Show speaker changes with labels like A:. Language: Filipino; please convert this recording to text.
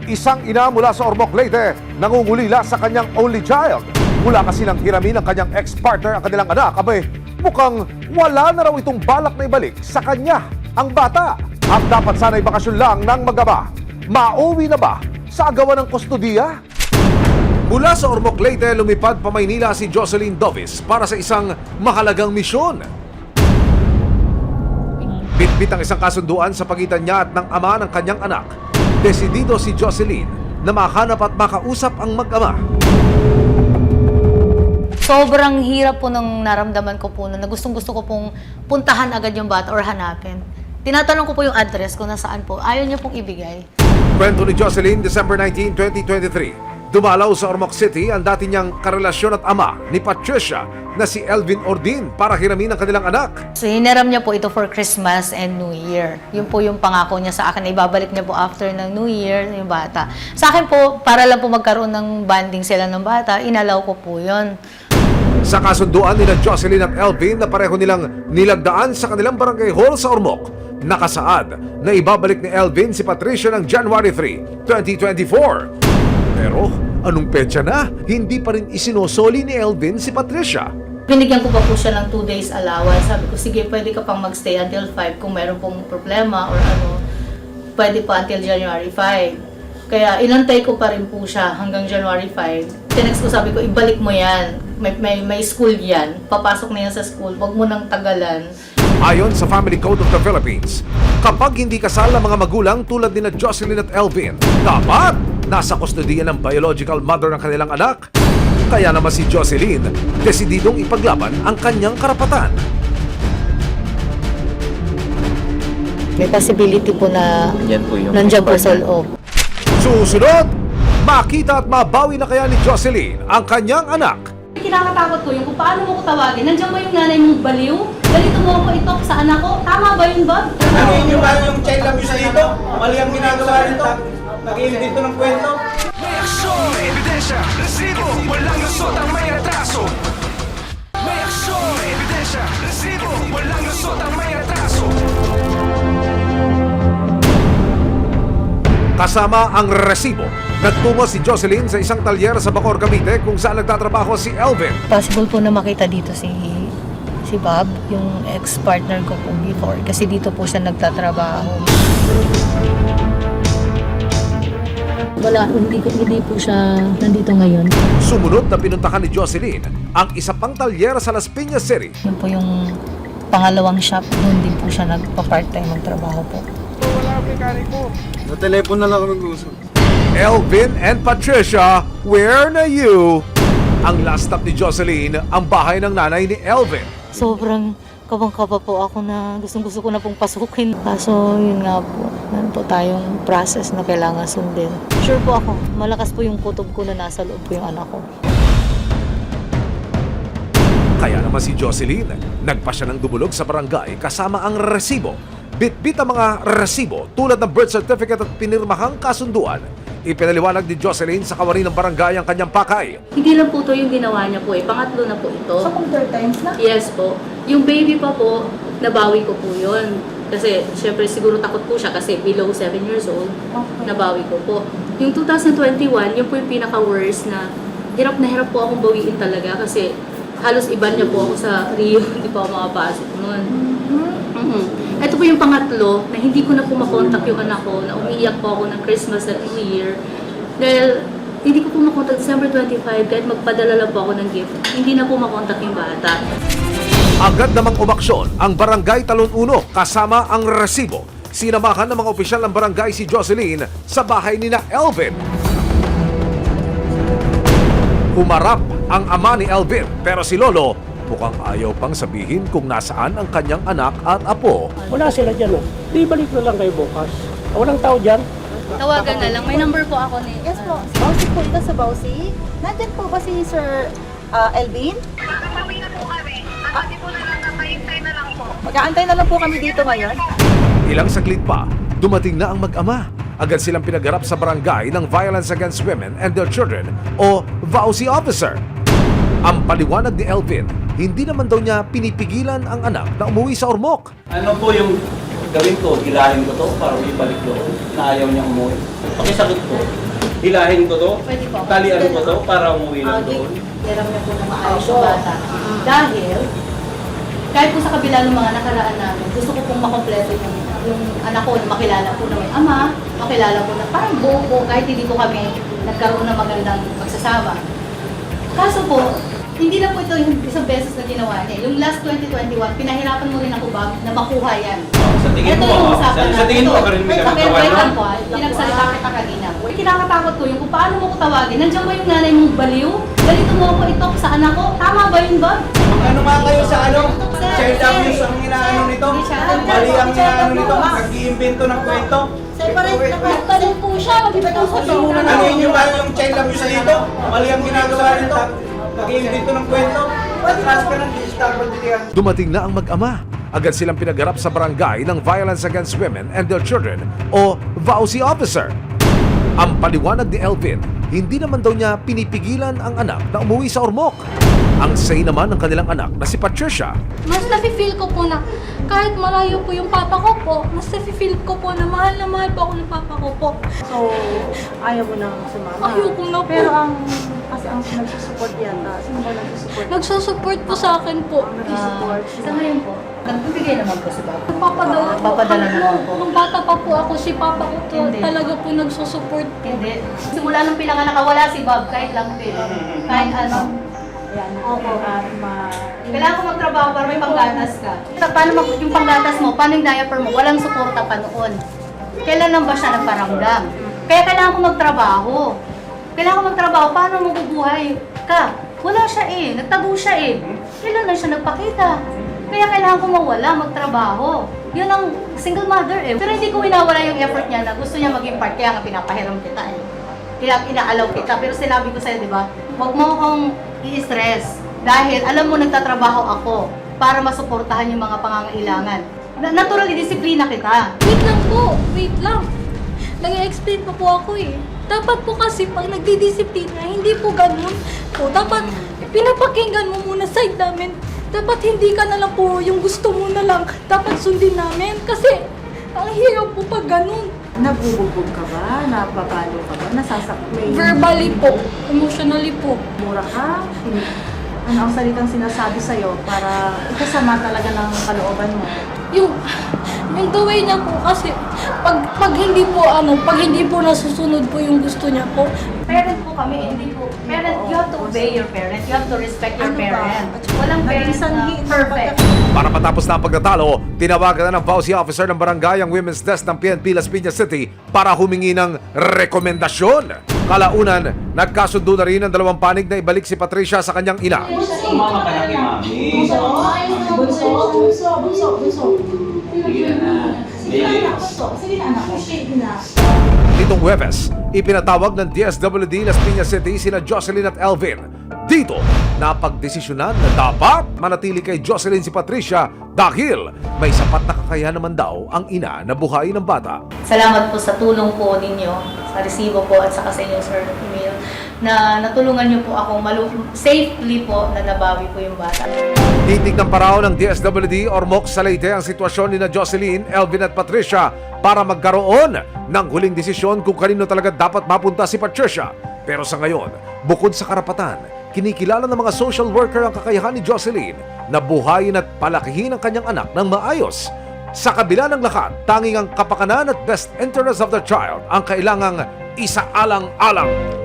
A: Isang ina mula sa Ormoc, Leyte, nangungulila sa kanyang only child. Mula kasi nang hiramin ng kanyang ex-partner ang kanilang anak, abay, mukhang wala na raw itong balak na ibalik sa kanya ang bata. Ang dapat sana'y bakasyon lang ng mag-ama. Mauwi na ba sa agawan ng kustudiya? Mula sa Ormoc, Leyte, lumipad pa Maynila si Jocelyn Dovis para sa isang mahalagang misyon. Bitbit ang isang kasunduan sa pagitan niya at ng ama ng kanyang anak. Desidido si Jocelyn na mahanap at makausap ang mag-ama.
B: Sobrang hirap po ng naramdaman ko po na gustong-gusto ko pong puntahan agad yung bata or hanapin. Tinatanong ko po yung address kung nasaan po. Ayaw niya pong ibigay.
A: Kwento ni Jocelyn, December 19, 2023. Dumalaw sa Ormoc City ang dati niyang karelasyon at ama ni Patricia na si Elvin Ordin para hiramin ang kanilang anak.
B: So, hiniram niya po ito for Christmas and New Year. Yun po yung pangako niya sa akin. Ibabalik niya po after ng New Year yung bata. Sa akin po, para lang po magkaroon ng bonding sila ng bata, inalaw ko po yun.
A: Sa kasunduan nila Jocelyn at Elvin na pareho nilang nilagdaan sa kanilang barangay hall sa Ormoc, nakasaad na ibabalik ni Elvin si Patricia ng January 3, 2024. Pero anong petsa na? Hindi pa rin isinosoli ni Elvin si Patricia.
B: Binigyan ko pa po siya ng 2 days allowance. Sabi ko, sige, pwede ka pang magstay until 5 kung meron pong problema or ano, pwede pa until January 5. Kaya inantay ko pa rin po siya hanggang January 5. Tinext ko, sabi ko, ibalik mo yan. May school yan. Papasok na yan sa school. Huwag mo nang tagalan.
A: Ayon sa Family Code of the Philippines, kapag hindi kasal ang mga magulang tulad ni Jocelyn at Elvin, dapat nasa kustodiya ng biological mother ng kanilang anak. Kaya naman si Jocelyn, desididong ipaglaban ang kanyang karapatan.
B: May possibility po na
C: Yan po yung
B: nandiyan po sa loob.
A: Susunod, makita at mabawi na kaya ni Jocelyn ang kanyang anak.
B: Kinakatakot ko yung kung paano mo ko tawagin. Nandiyan ba yung nanay mong baliw? Ganito mo ako itok sa anak ko? Tama ba yun, Bob?
D: Naniniwala yung child abuse dito. Mali ang ginagawa nito. Nakikinig dito ng kwento.
E: May aksyon, ebidensya, resibo, walang lusot ang may atraso. May aksyon, ebidensya, resibo, walang lusot ang may atraso.
A: Kasama ang resibo, nagtungo si Jocelyn sa isang talyer sa Bacoor, Cavite kung saan nagtatrabaho si Elvin.
B: Possible po na makita dito si Bob, yung ex-partner ko po before. Kasi dito po siya nagtatrabaho. Wala, hindi po siya nandito ngayon.
A: Sumunod na pinuntahan ni Jocelyn ang isa pang talyer sa Las Piñas City.
B: Yun po yung pangalawang shop. Doon din po siya nagpa-part-time magtrabaho po.
D: Sa telepono na lang ako nag-uusap.
A: Elvin and Patricia, where na you? Ang last stop ni Jocelyn, ang bahay ng nanay ni Elvin.
B: Sobrang kabang-kaba po ako na gustong-gusto ko na pong pasukin. Kaso yun nga po, meron po tayong process na kailangan sundin. Sure po ako, malakas po yung kutob ko na nasa loob po yung anak ko.
A: Kaya naman si Jocelyn, nagpa siya ng dumulog sa barangay kasama ang resibo. Bit-bit ang mga resibo tulad ng birth certificate at pinirmahang kasunduan. Ipinaliwanag ni Jocelyn sa kawani ng barangay ang kanyang pakay.
F: Hindi lang po ito yung ginawa niya po eh. Pangatlo na po ito.
G: So, kung third times na?
F: Yes po. Yung baby pa po, nabawi ko po yun. Kasi, syempre, siguro takot po siya kasi below 7 years old, nabawi ko po. Yung 2021, yun po yung pinaka-worst na hirap po akong bawiin talaga kasi halos iban niya po ako sa Rio, hindi pa ako makapasok noon. Ito po yung pangatlo na hindi ko na po makontak yung anak ko, na umiiyak po ako ng Christmas at New Year. Dahil hindi ko po makontak December 25, kahit magpadala lang po ako ng gift, hindi na po makontak yung bata.
A: Agad namang umaksyon ang barangay Talon 1 kasama ang resibo. Sinamahan ng mga opisyal ng barangay si Jocelyn sa bahay ni na Elvin. Humarap ang ama ni Elvin pero si Lolo mukhang ayaw pang sabihin kung nasaan ang kanyang anak at apo.
H: Wala sila dyan, oh. Di balik na lang kayo bukas. Walang tao dyan.
F: Tawagan na lang. May number po ako ni...
G: Yes po. Bausi po ito sa Bausi. Nandyan po ba si Sir Elvin?
I: Nakatawi na po kami. Nakati po na lang, nakahintay na lang po.
G: Mag-aantay na lang po kami dito ngayon.
A: Ilang saglit pa, dumating na ang mag-ama. Agad silang pinagharap sa barangay ng Violence Against Women and Their Children o VAUSI officer. Ang paliwanag ni Elvin, hindi naman daw niya pinipigilan ang anak na umuwi sa Ormoc.
D: Ano po yung gawin ko, hilahin ko to para may balik doon na ayaw niya umuwi. Pakisagot ko, hilahin ko to,
B: Pwede po.
D: talian ko to para umuwi lang doon.
B: Hiram niya po na maayos yung bata. Dahil, kahit po sa kabila ng mga nakaraan namin, gusto ko pong makompleto yung anak ko na makilala po na may ama, makilala po na parang buo kahit hindi po kami nagkaroon ng magandang pagsasama. Kaso po, hindi na po ito yung isang beses na ginawa niya. Yung last 2021, pinahirapan mo rin ako ba na makuha yan.
D: Sa tingin
B: Ito
D: mo,
B: yung usapan
D: sa tingin mo,
B: natin.
D: ako rin may
B: Wait,
D: ginagawa
B: wait lang
D: no?
B: po, pinagsalita kita kanina. Kinakatakot ko yung kung paano mo ko tawagin. Nandiyan ba yung nanay mong baliw? Ganito mo ako itok sa anak ko? Tama ba yun ba?
D: Ano nga kayo sa ano? Child abuse ang inaano nito? Mali ang inaano nito? Nag-iimbento ng kwento?
G: Separate na magtanong po siya, magbibitaw sa
D: Ano yun ba yung child abuse dito? Mali ang ginagawa nito? Nag-iimbento ng kwento? Patras ka ng digital pagdilihan.
A: Dumating na ang mag-ama. Agad silang pinagharap sa barangay ng Violence Against Women and Their Children o VAUSI officer. Ang paliwanag ni Elvin, hindi naman daw niya pinipigilan ang anak na umuwi sa Ormoc. Ang say naman ng kanilang anak na si Patricia,
C: Mas nafe-feel ko po na kahit malayo po yung papa ko po, mas nafe-feel ko po na mahal po ako ng papa ko po.
G: So, ayaw mo nang sumama.
C: Ayoko na po.
G: Pero kasi ang nagsusupport yata, sino ba nagsusupport?
C: Nagsusupport po sa akin po.
G: Nagsusupport.
B: Sa ngayon po, nagbibigay naman po si Bob.
C: Nagpapadala po.
B: Papadala naman po.
C: Nung bata pa po ako, si papa ko po
B: Hindi.
C: talaga po nagsusupport po.
B: Hindi. Simula nung pinanganak ka, wala si Bob, kahit lang din. Kahit ano.
G: Ayan, opo, at
B: Kailangan ko magtrabaho para may panggatas ka. Paano yung panggatas mo, paano yung diaper mo, walang suporta pa noon. Kailan lang ba siya nagparamdam? Kaya kailangan ko magtrabaho. Kailangan ko magtrabaho, paano mabubuhay ka? Wala siya eh, nagtago siya eh. Kailan lang siya nagpakita? Kaya kailangan ko mawala, magtrabaho. Yun ang single mother eh. Pero hindi ko winawala yung effort niya na gusto niya maging part, kaya nga pinapahiram kita eh. Kaya inaalaw kita. Pero sinabi ko sa'yo, di ba, huwag mo akong i-stress. Dahil alam mo, nagtatrabaho ako para masuportahan yung mga pangangailangan. Naturally, disiplina kita.
C: Wait lang po, wait lang. Nag-explain pa po ako eh. Dapat po kasi pag nagdidisiplina, hindi po ganun po. Dapat pinapakinggan mo muna side namin. Dapat hindi ka na lang po yung gusto mo na lang. Dapat sundin namin. Kasi ang hirap po pag ganun.
G: Nabubugbog ka ba? Napapalo ka ba? Nasasakmay?
C: Verbally po, emotionally po.
G: Mura ka? Ano ang salitang sinasabi sa'yo para ikasama talaga ng kalooban mo?
C: Yung the way niya po kasi pag hindi po nasusunod po yung gusto niya po.
B: Parent po kami, hindi po. Parent, you have to obey your parent. You have to respect your
G: Ano ba?
B: parent. Walang parent na
G: Nag-isanhi na
B: perfect.
A: para matapos na ang pagtatalo, tinawagan na ng VAUSI officer ng barangay ang Women's Desk ng PNP Las Piñas City para humingi ng rekomendasyon. Kalaunan, nagkasundo na rin ang dalawang panig na ibalik si Patricia sa kanyang ina.
D: Sumama ka na kay mami.
A: Nitong Huwebes, ipinatawag ng DSWD Las Piñas City sina Jocelyn at Elvin. Dito, napagdesisyonan na dapat manatili kay Jocelyn si Patricia dahil may sapat na kakayahan naman daw ang ina na buhayin ng bata.
B: Salamat po sa tulong po ninyo, sa resibo po at saka sa inyo, Sir Emil, na natulungan niyo po akong safely po na nabawi po yung bata.
A: Titignan pa raw ng DSWD Ormoc sa Leyte ang sitwasyon ni na Jocelyn, Elvin at Patricia para magkaroon ng huling desisyon kung kanino talaga dapat mapunta si Patricia. Pero sa ngayon, bukod sa karapatan, kinikilala ng mga social worker ang kakayahan ni Jocelyn na buhayin at palakihin ang kanyang anak ng maayos. Sa kabila ng lahat, tanging ang kapakanan at best interest of the child ang kailangang isaalang-alang.